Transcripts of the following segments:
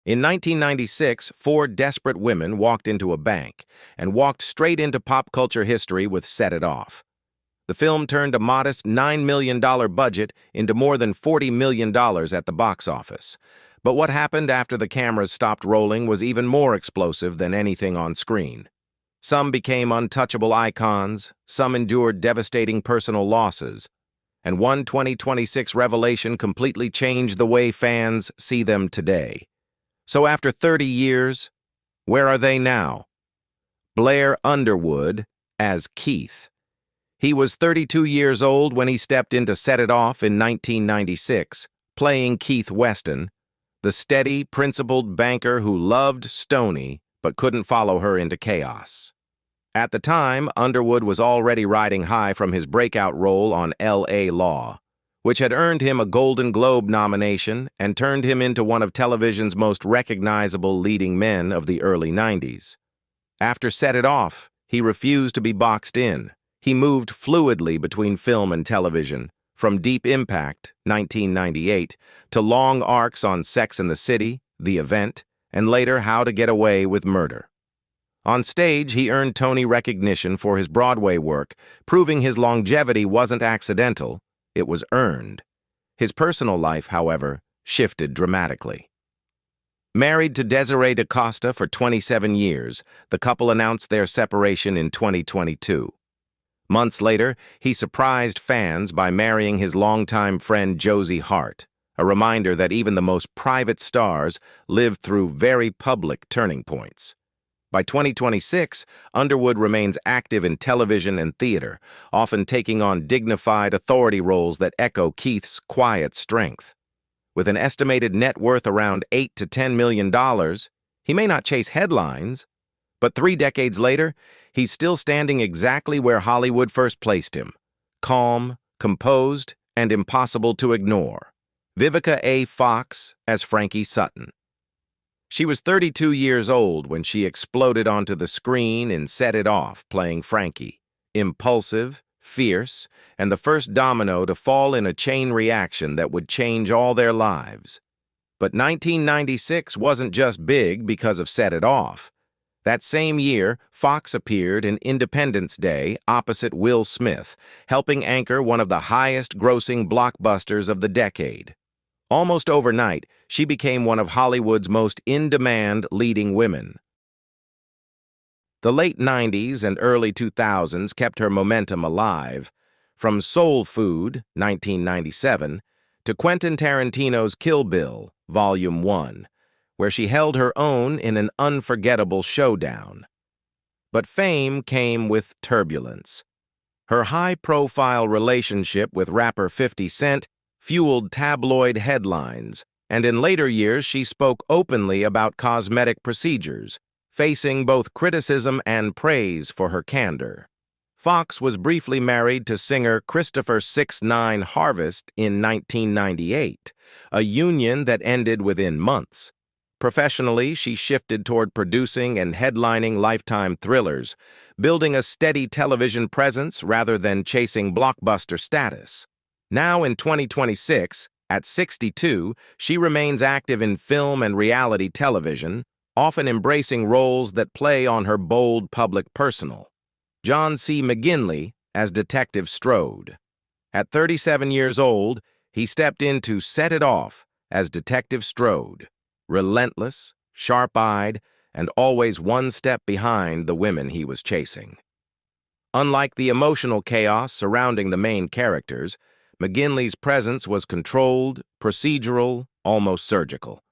In 1996, four desperate women walked into a bank and walked straight into pop culture history with Set It Off. The film turned a modest $9 million budget into more than $40 million at the box office. But what happened after the cameras stopped rolling was even more explosive than anything on screen. Some became untouchable icons, some endured devastating personal losses, and one 2026 revelation completely changed the way fans see them today. So after 30 years, where are they now? Blair Underwood as Keith. He was 32 years old when he stepped into Set It Off in 1996, playing Keith Weston, the steady, principled banker who loved Stoney but couldn't follow her into chaos. At the time, Underwood was already riding high from his breakout role on L.A. Law, which had earned him a Golden Globe nomination and turned him into one of television's most recognizable leading men of the early 90s. After Set It Off, he refused to be boxed in. He moved fluidly between film and television, from Deep Impact, 1998, to long arcs on Sex and the City, The Event, and later How to Get Away with Murder. On stage, he earned Tony recognition for his Broadway work, proving his longevity wasn't accidental, it was earned. His personal life, however, shifted dramatically. Married to Desiree DaCosta for 27 years, the couple announced their separation in 2022. Months later, he surprised fans by marrying his longtime friend Josie Hart, a reminder that even the most private stars live through very public turning points. By 2026, Underwood remains active in television and theater, often taking on dignified authority roles that echo Keith's quiet strength. With an estimated net worth around $8 to $10 million, he may not chase headlines, but 3 decades later, he's still standing exactly where Hollywood first placed him: calm, composed, and impossible to ignore. Vivica A. Fox as Frankie Sutton. She was 32 years old when she exploded onto the screen and Set It Off, playing Frankie. Impulsive, fierce, and the first domino to fall in a chain reaction that would change all their lives. But 1996 wasn't just big because of Set It Off. That same year, Fox appeared in Independence Day opposite Will Smith, helping anchor one of the highest-grossing blockbusters of the decade. Almost overnight, she became one of Hollywood's most in-demand leading women. The late 90s and early 2000s kept her momentum alive, from Soul Food, 1997, to Quentin Tarantino's Kill Bill, Volume 1, where she held her own in an unforgettable showdown. But fame came with turbulence. Her high-profile relationship with rapper 50 Cent fueled tabloid headlines, and in later years she spoke openly about cosmetic procedures, facing both criticism and praise for her candor. Fox was briefly married to singer Christopher 6ix9ine Harvest in 1998, a union that ended within months. Professionally, she shifted toward producing and headlining Lifetime thrillers, building a steady television presence rather than chasing blockbuster status. Now in 2026, at 62, she remains active in film and reality television, often embracing roles that play on her bold public persona. John C. McGinley as Detective Strode. At 37 years old, he stepped into Set It Off as Detective Strode, relentless, sharp-eyed, and always one step behind the women he was chasing. Unlike the emotional chaos surrounding the main characters, McGinley's presence was controlled, procedural, almost surgical.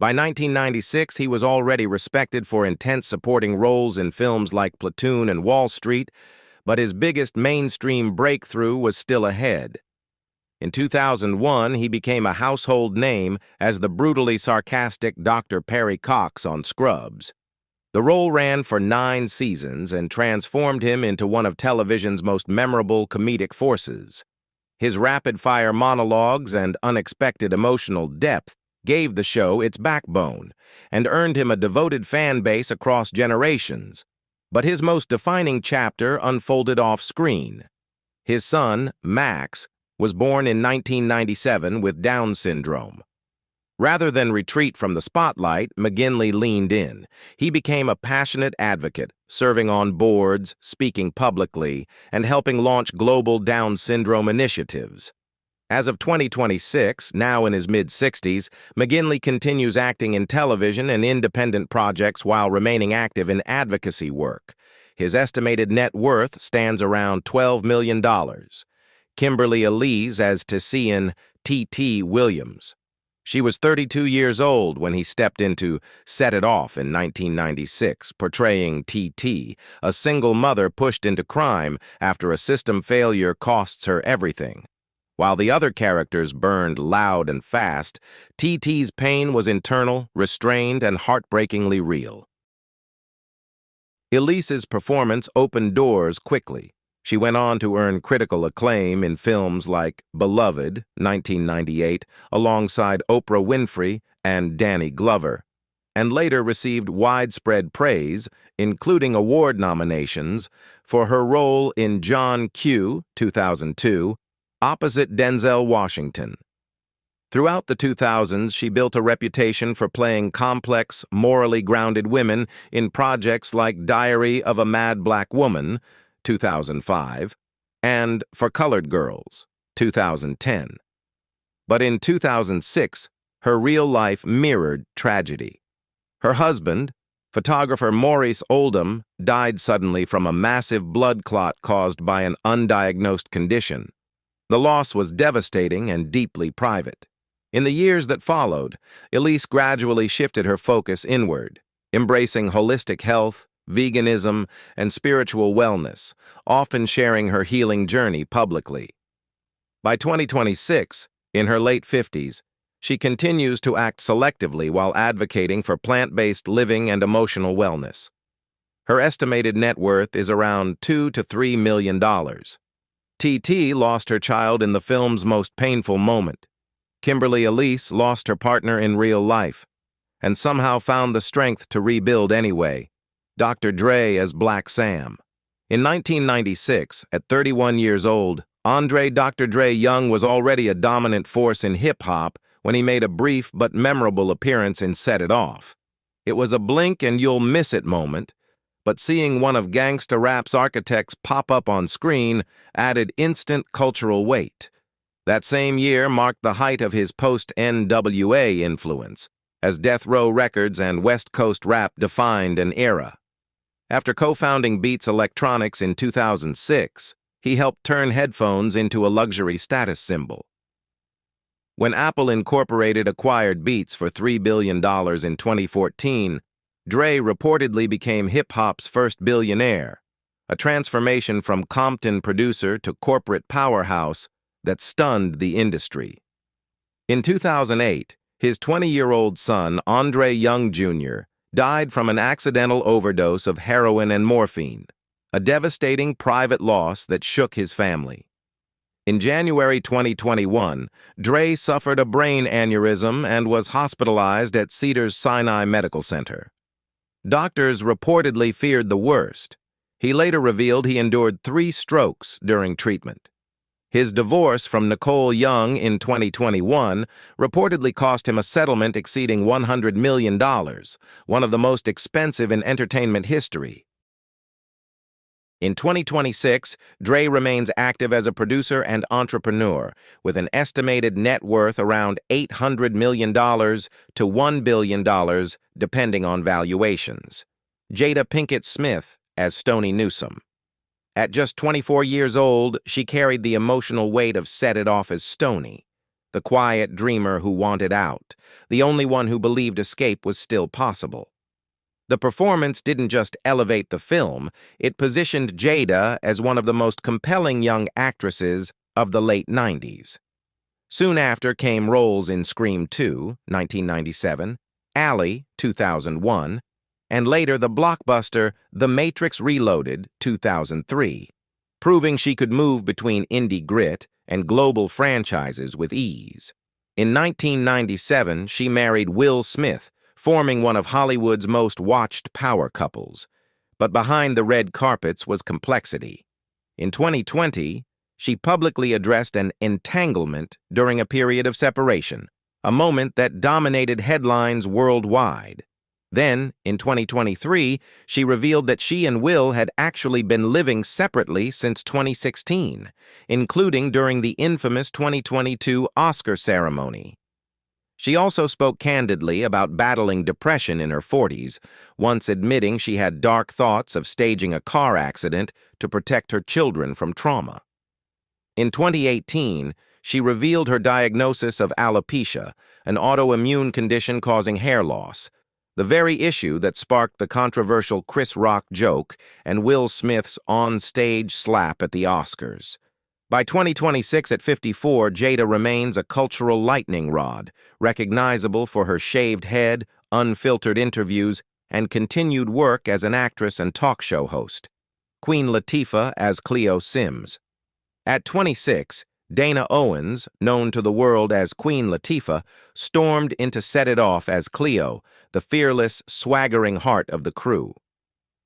By 1996, he was already respected for intense supporting roles in films like Platoon and Wall Street, but his biggest mainstream breakthrough was still ahead. In 2001, he became a household name as the brutally sarcastic Dr. Perry Cox on Scrubs. The role ran for 9 seasons and transformed him into one of television's most memorable comedic forces. His rapid-fire monologues and unexpected emotional depth gave the show its backbone and earned him a devoted fan base across generations. But his most defining chapter unfolded off-screen. His son, Max, was born in 1997 with Down syndrome. Rather than retreat from the spotlight, McGinley leaned in. He became a passionate advocate, serving on boards, speaking publicly, and helping launch global Down syndrome initiatives. As of 2026, now in his mid-60s, McGinley continues acting in television and independent projects while remaining active in advocacy work. His estimated net worth stands around $12 million. Kimberly Elise as Tessian T.T. Williams. She was 32 years old when he stepped into Set It Off in 1996, portraying T.T., a single mother pushed into crime after a system failure costs her everything. While the other characters burned loud and fast, T.T.'s pain was internal, restrained, and heartbreakingly real. Elise's performance opened doors quickly. She went on to earn critical acclaim in films like Beloved, 1998, alongside Oprah Winfrey and Danny Glover, and later received widespread praise, including award nominations, for her role in John Q, 2002, opposite Denzel Washington. Throughout the 2000s, she built a reputation for playing complex, morally grounded women in projects like Diary of a Mad Black Woman, 2005, and For Colored Girls, 2010. But in 2006, her real life mirrored tragedy. Her husband, photographer Maurice Oldham, died suddenly from a massive blood clot caused by an undiagnosed condition. The loss was devastating and deeply private. In the years that followed, Elise gradually shifted her focus inward, embracing holistic health, veganism, and spiritual wellness, often sharing her healing journey publicly. By 2026, in her late 50s, she continues to act selectively while advocating for plant-based living and emotional wellness. Her estimated net worth is around $2 to $3 million. T.T. lost her child in the film's most painful moment. Kimberly Elise lost her partner in real life, and somehow found the strength to rebuild anyway. Dr. Dre as Black Sam. In 1996, at 31 years old, Andre Dr. Dre Young was already a dominant force in hip-hop when he made a brief but memorable appearance in Set It Off. It was a blink and you'll miss it moment, but seeing one of gangsta rap's architects pop up on screen added instant cultural weight. That same year marked the height of his post-NWA influence, as Death Row Records and West Coast rap defined an era. After co-founding Beats Electronics in 2006, he helped turn headphones into a luxury status symbol. When Apple Incorporated acquired Beats for $3 billion in 2014, Dre reportedly became hip-hop's first billionaire, a transformation from Compton producer to corporate powerhouse that stunned the industry. In 2008, his 20-year-old son, Andre Young Jr., died from an accidental overdose of heroin and morphine, a devastating private loss that shook his family. In January 2021, Dre suffered a brain aneurysm and was hospitalized at Cedars-Sinai Medical Center. Doctors reportedly feared the worst. He later revealed he endured 3 strokes during treatment. His divorce from Nicole Young in 2021 reportedly cost him a settlement exceeding $100 million, one of the most expensive in entertainment history. In 2026, Dre remains active as a producer and entrepreneur, with an estimated net worth around $800 million to $1 billion, depending on valuations. Jada Pinkett Smith as Stoney Newsome. At just 24 years old, she carried the emotional weight of Set It Off as Stoney, the quiet dreamer who wanted out, the only one who believed escape was still possible. The performance didn't just elevate the film, it positioned Jada as one of the most compelling young actresses of the late 90s. Soon after came roles in Scream 2, 1997, Ally, 2001, and later the blockbuster The Matrix Reloaded, 2003, proving she could move between indie grit and global franchises with ease. In 1997, she married Will Smith, forming one of Hollywood's most watched power couples. But behind the red carpets was complexity. In 2020, she publicly addressed an entanglement during a period of separation, a moment that dominated headlines worldwide. Then, in 2023, she revealed that she and Will had actually been living separately since 2016, including during the infamous 2022 Oscar ceremony. She also spoke candidly about battling depression in her 40s, once admitting she had dark thoughts of staging a car accident to protect her children from trauma. In 2018, she revealed her diagnosis of alopecia, an autoimmune condition causing hair loss, the very issue that sparked the controversial Chris Rock joke and Will Smith's on-stage slap at the Oscars. By 2026 at 54, Jada remains a cultural lightning rod, recognizable for her shaved head, unfiltered interviews, and continued work as an actress and talk show host. Queen Latifah as Cleo Sims. At 26, Dana Owens, known to the world as Queen Latifah, stormed in to set it off as Cleo, the fearless, swaggering heart of the crew.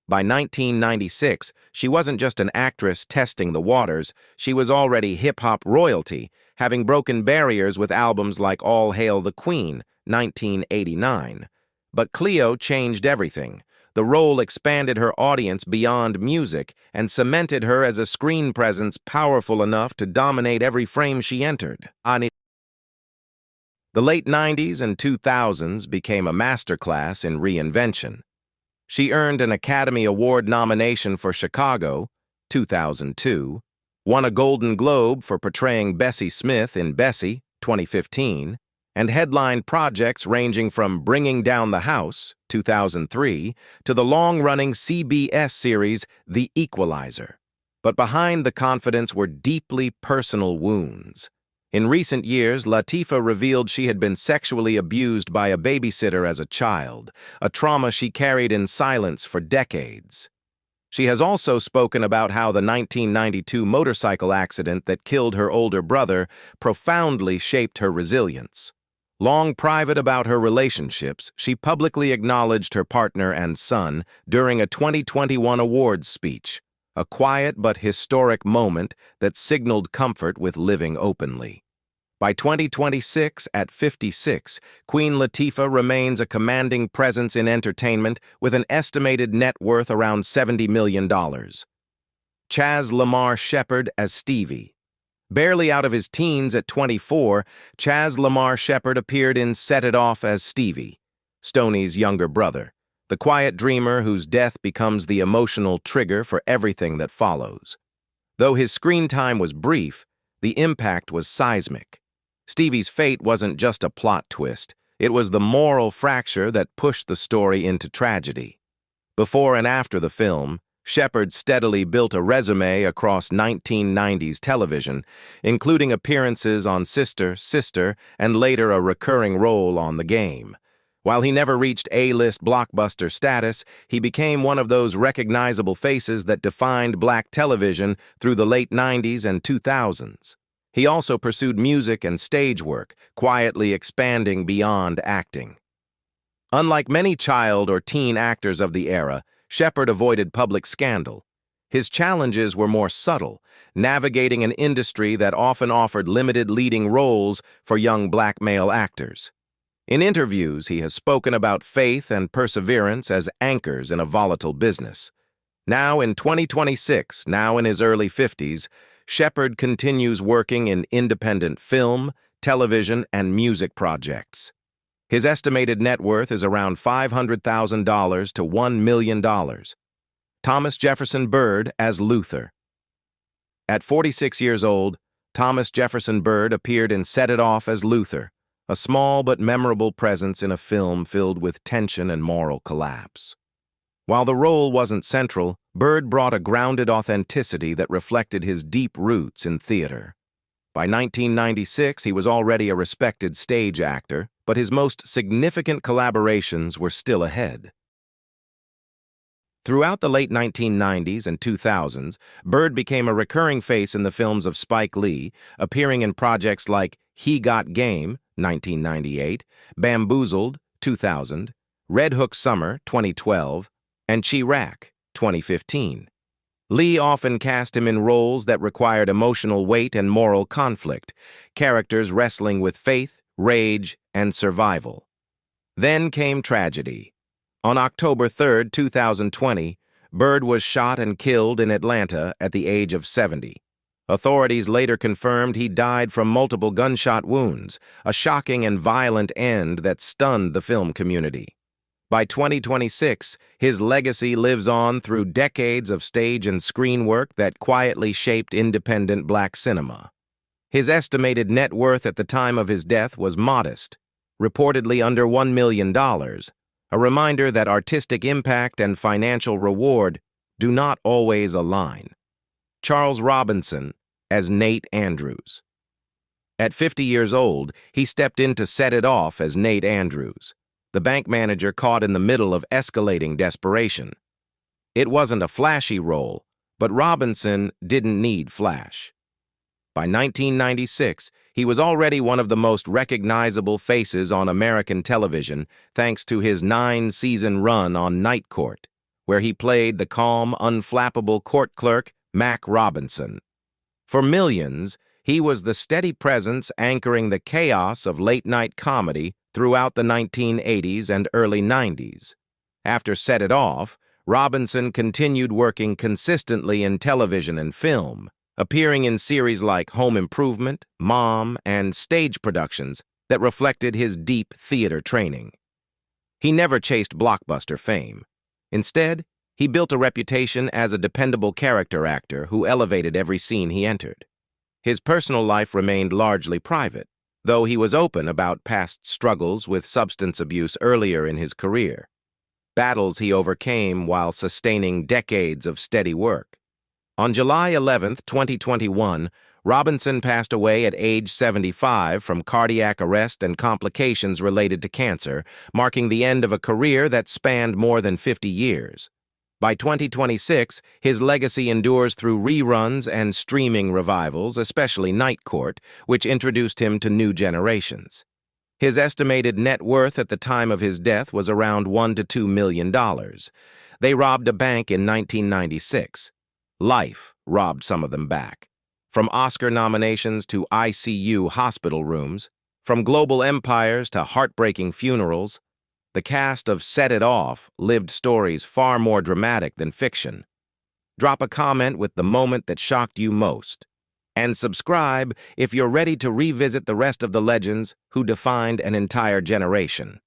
By 1996, she wasn't just an actress testing the waters, she was already hip-hop royalty, having broken barriers with albums like All Hail the Queen, 1989. But Cleo changed everything. The role expanded her audience beyond music and cemented her as a screen presence powerful enough to dominate every frame she entered. The late 90s and 2000s became a masterclass in reinvention. She earned an Academy Award nomination for Chicago, 2002, won a Golden Globe for portraying Bessie Smith in Bessie, 2015, and headlined projects ranging from Bringing Down the House, 2003, to the long-running CBS series The Equalizer. But behind the confidence were deeply personal wounds. In recent years, Latifah revealed she had been sexually abused by a babysitter as a child, a trauma she carried in silence for decades. She has also spoken about how the 1992 motorcycle accident that killed her older brother profoundly shaped her resilience. Long private about her relationships, she publicly acknowledged her partner and son during a 2021 awards speech, a quiet but historic moment that signaled comfort with living openly. By 2026, at 56, Queen Latifah remains a commanding presence in entertainment with an estimated net worth around $70 million. Chaz Lamar Shepard as Stevie. Barely out of his teens at 24, Chaz Lamar Shepard appeared in Set It Off as Stevie, Stoney's younger brother, the quiet dreamer whose death becomes the emotional trigger for everything that follows. Though his screen time was brief, the impact was seismic. Stevie's fate wasn't just a plot twist, it was the moral fracture that pushed the story into tragedy. Before and after the film, Shepard steadily built a resume across 1990s television, including appearances on Sister, Sister, and later a recurring role on The Game. While he never reached A-list blockbuster status, he became one of those recognizable faces that defined black television through the late 90s and 2000s. He also pursued music and stage work, quietly expanding beyond acting. Unlike many child or teen actors of the era, Shepard avoided public scandal. His challenges were more subtle, navigating an industry that often offered limited leading roles for young black male actors. In interviews, he has spoken about faith and perseverance as anchors in a volatile business. Now in 2026, now in his early 50s, Shepard continues working in independent film, television, and music projects. His estimated net worth is around $500,000 to $1 million. Thomas Jefferson Byrd as Luther. At 46 years old, Thomas Jefferson Byrd appeared in Set It Off as Luther, a small but memorable presence in a film filled with tension and moral collapse. While the role wasn't central, Byrd brought a grounded authenticity that reflected his deep roots in theater. By 1996, he was already a respected stage actor, but his most significant collaborations were still ahead. Throughout the late 1990s and 2000s, Byrd became a recurring face in the films of Spike Lee, appearing in projects like He Got Game, 1998, Bamboozled, 2000, Red Hook Summer, 2012, and Chirac, 2015. Lee often cast him in roles that required emotional weight and moral conflict, characters wrestling with faith, rage, and survival. Then came tragedy. On October 3, 2020, Byrd was shot and killed in Atlanta at the age of 70. Authorities later confirmed he died from multiple gunshot wounds, a shocking and violent end that stunned the film community. By 2026, his legacy lives on through decades of stage and screen work that quietly shaped independent black cinema. His estimated net worth at the time of his death was modest, reportedly under $1 million, a reminder that artistic impact and financial reward do not always align. Charles Robinson as Nate Andrews. At 50 years old, he stepped in to set it off as Nate Andrews, the bank manager caught in the middle of escalating desperation. It wasn't a flashy role, but Robinson didn't need flash. By 1996, he was already one of the most recognizable faces on American television thanks to his 9-season run on Night Court, where he played the calm, unflappable court clerk Mac Robinson. For millions, he was the steady presence anchoring the chaos of late-night comedy throughout the 1980s and early 90s. After Set It Off, Robinson continued working consistently in television and film, appearing in series like Home Improvement, Mom, and stage productions that reflected his deep theater training. He never chased blockbuster fame. Instead, he built a reputation as a dependable character actor who elevated every scene he entered. His personal life remained largely private, though he was open about past struggles with substance abuse earlier in his career, battles he overcame while sustaining decades of steady work. On July 11, 2021, Robinson passed away at age 75 from cardiac arrest and complications related to cancer, marking the end of a career that spanned more than 50 years. By 2026, his legacy endures through reruns and streaming revivals, especially Night Court, which introduced him to new generations. His estimated net worth at the time of his death was around $1 to $2 million. They robbed a bank in 1996. Life robbed some of them back. From Oscar nominations to ICU hospital rooms, from global empires to heartbreaking funerals, the cast of Set It Off lived stories far more dramatic than fiction. Drop a comment with the moment that shocked you most. And subscribe if you're ready to revisit the rest of the legends who defined an entire generation.